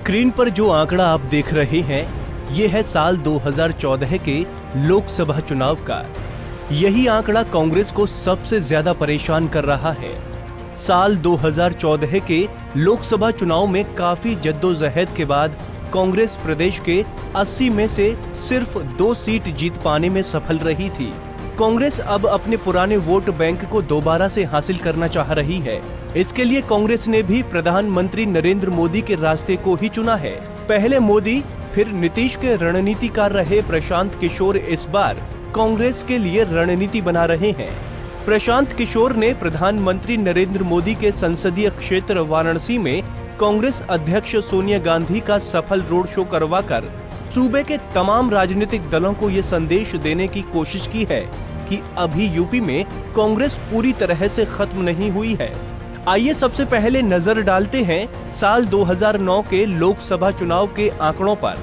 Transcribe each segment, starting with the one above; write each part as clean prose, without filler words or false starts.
Screen पर जो आंकड़ा आप देख रहे हैं, ये है साल 2014 के लोकसभा चुनाव का। यही आंकड़ा कांग्रेस को सबसे ज्यादा परेशान कर रहा है। साल 2014 के लोकसभा चुनाव में काफी जद्दोजहद के बाद कांग्रेस प्रदेश के 80 में से सिर्फ 2 सीट जीत पाने में सफल रही थी। कांग्रेस अब अपने पुराने वोट बैंक को दोबारा से हासिल करना चाह रही है। इसके लिए कांग्रेस ने भी प्रधानमंत्री नरेंद्र मोदी के रास्ते को ही चुना है। पहले मोदी फिर नीतीश के रणनीतिकार रहे प्रशांत किशोर इस बार कांग्रेस के लिए रणनीति बना रहे हैं। प्रशांत किशोर ने प्रधानमंत्री नरेंद्र मोदी के संसदीय क्षेत्र वाराणसी में कांग्रेस अध्यक्ष सोनिया गांधी का सफल रोड शो करवाकर सूबे के तमाम राजनीतिक दलों को ये संदेश देने की कोशिश की है कि अभी यूपी में कांग्रेस पूरी तरह से खत्म नहीं हुई है। आइए सबसे पहले नजर डालते हैं साल 2009 के लोकसभा चुनाव के आंकड़ों पर।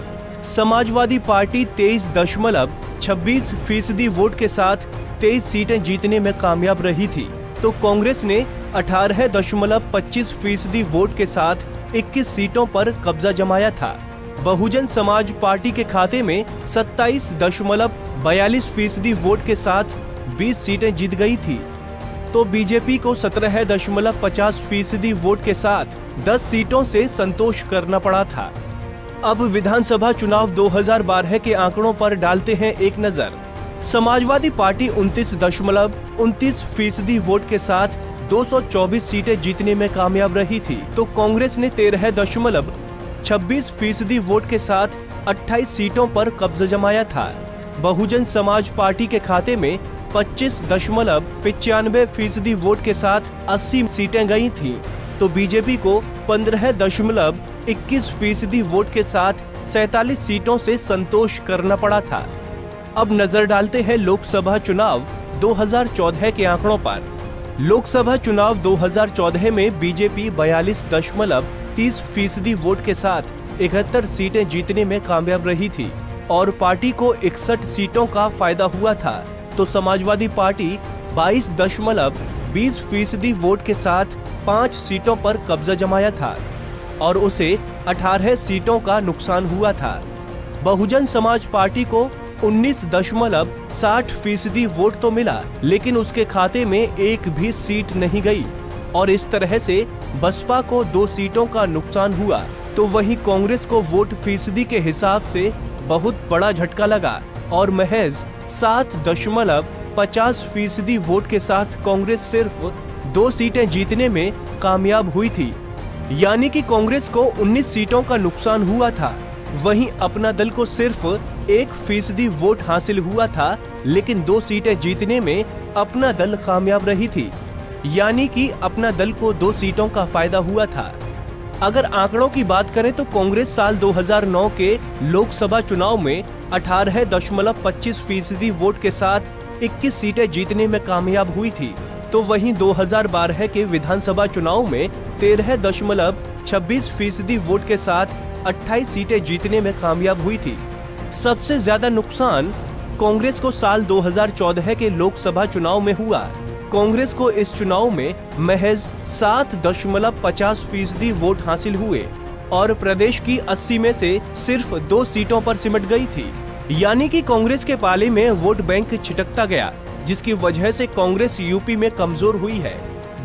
समाजवादी पार्टी 23.26% वोट के साथ 23 सीटें जीतने में कामयाब रही थी, तो कांग्रेस ने 18.25% वोट के साथ 21 सीटों पर कब्जा जमाया था। बहुजन समाज पार्टी के खाते में 27.42% वोट के साथ 20 सीटें जीत गई थी, तो बीजेपी को 17.50% वोट के साथ 10 सीटों से संतोष करना पड़ा था। अब विधानसभा चुनाव 2012 के आंकड़ों पर डालते हैं एक नजर। समाजवादी पार्टी 29.29% वोट के साथ 224 सीटें जीतने में कामयाब रही थी, तो कांग्रेस ने 13.26% वोट के साथ 28 सीटों पर कब्जा जमाया था। बहुजन समाज पार्टी के खाते में 25.95% वोट के साथ 80 सीटें गई थीं, तो बीजेपी को 15.21% वोट के साथ 47 सीटों से संतोष करना पड़ा था। अब नजर डालते हैं लोकसभा चुनाव 2014 के आंकड़ों पर। लोकसभा चुनाव 2014 में बीजेपी 42.30% वोट के साथ 71 सीटें जीतने में कामयाब रही थी और पार्टी को 61 सीटों का फायदा हुआ था, तो समाजवादी पार्टी 22.20% वोट के साथ 5 सीटों पर कब्जा जमाया था और उसे 18 सीटों का नुकसान हुआ था। बहुजन समाज पार्टी को 19.60% वोट तो मिला, लेकिन उसके खाते में एक भी सीट नहीं गई और इस तरह से बसपा को 2 सीटों का नुकसान हुआ। तो वहीं कांग्रेस को वोट फीसदी के हिसाब से बहुत बड़ा झटका लगा और महज 7.50% वोट के साथ कांग्रेस सिर्फ 2 सीटें जीतने में कामयाब हुई थी, यानी कि कांग्रेस को 19 सीटों का नुकसान हुआ था। वहीं अपना दल को सिर्फ 1% वोट हासिल हुआ था, लेकिन 2 सीटें जीतने में अपना दल कामयाब रही थी, यानी कि अपना दल को 2 सीटों का फायदा हुआ था। अगर आंकड़ों की बात करें तो कांग्रेस साल 2009 के लोकसभा चुनाव में 18.25% वोट के साथ 21 सीटें जीतने में कामयाब हुई थी, तो वहीं 2012 के विधानसभा चुनाव में 13.26% वोट के साथ 28 सीटें जीतने में कामयाब हुई थी। सबसे ज्यादा नुकसान कांग्रेस को साल 2014 के लोकसभा चुनाव में हुआ। कांग्रेस को इस चुनाव में महज 7.50% वोट हासिल हुए और प्रदेश की 80 में से सिर्फ 2 सीटों पर सिमट गई थी, यानी कि कांग्रेस के पाले में वोट बैंक छिटकता गया, जिसकी वजह से कांग्रेस यूपी में कमजोर हुई है।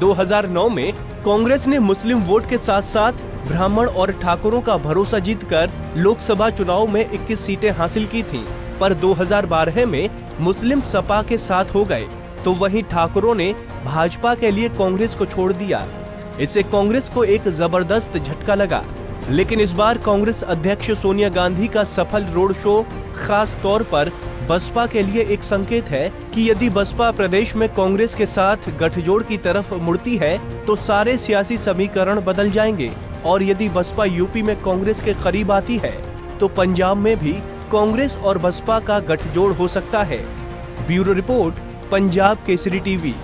2009 में कांग्रेस ने मुस्लिम वोट के साथ साथ ब्राह्मण और ठाकुरों का भरोसा जीतकर लोकसभा चुनाव में 21 सीटें हासिल की थीं, पर 2012 में मुस्लिम सपा के साथ हो गए, तो वहीं ठाकुरों ने भाजपा के लिए कांग्रेस को छोड़ दिया। इससे कांग्रेस को एक जबरदस्त झटका लगा। लेकिन इस बार कांग्रेस अध्यक्ष सोनिया गांधी का सफल रोड शो खास तौर पर बसपा के लिए एक संकेत है कि यदि बसपा प्रदेश में कांग्रेस के साथ गठजोड़ की तरफ मुड़ती है तो सारे सियासी समीकरण बदल जाएंगे, और यदि बसपा यूपी में कांग्रेस के करीब आती है तो पंजाब में भी कांग्रेस और बसपा का गठजोड़ हो सकता है। Bureau report, Punjab Kesari TV.